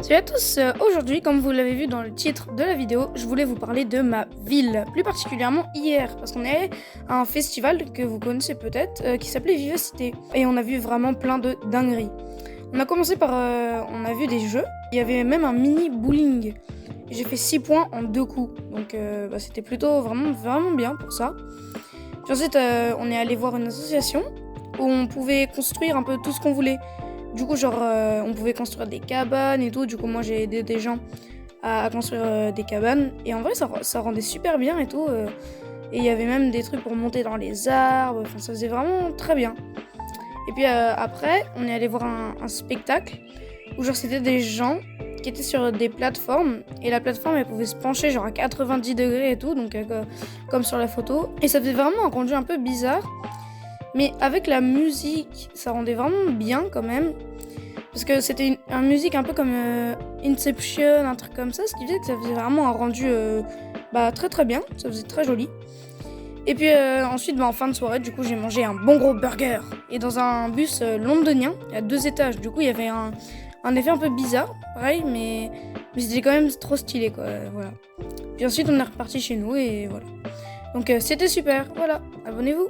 Salut à tous, aujourd'hui, comme vous l'avez vu dans le titre de la vidéo, je voulais vous parler de ma ville, plus particulièrement hier, parce qu'on est allé à un festival que vous connaissez peut-être, qui s'appelait Vivacité, et on a vu vraiment plein de dingueries. On a commencé par, on a vu des jeux, il y avait même un mini bowling, j'ai fait 6 points en 2 coups, donc c'était plutôt vraiment bien pour ça. Puis ensuite, on est allé voir une association où on pouvait construire un peu tout ce qu'on voulait. Du coup, on pouvait construire des cabanes et tout. Du coup, moi, j'ai aidé des gens à construire des cabanes. Et en vrai, ça rendait super bien et tout. Et il y avait même des trucs pour monter dans les arbres. Enfin, ça faisait vraiment très bien. Et puis après, on est allé voir un spectacle où c'était des gens qui étaient sur des plateformes. Et la plateforme, elle pouvait se pencher à 90 degrés et tout. Donc, comme sur la photo. Et ça faisait vraiment un rendu un peu bizarre. Mais avec la musique, ça rendait vraiment bien quand même. Parce que c'était une musique un peu comme Inception, un truc comme ça. Ce qui faisait que ça faisait vraiment un rendu très bien. Ça faisait très joli. Et puis ensuite, en fin de soirée, du coup, j'ai mangé un bon gros burger. Et dans un bus londonien, il y a 2 étages. Du coup, il y avait un effet un peu bizarre. Pareil, mais c'était quand même trop stylé, quoi. Voilà. Puis ensuite, on est reparti chez nous et voilà. Donc c'était super. Voilà. Abonnez-vous.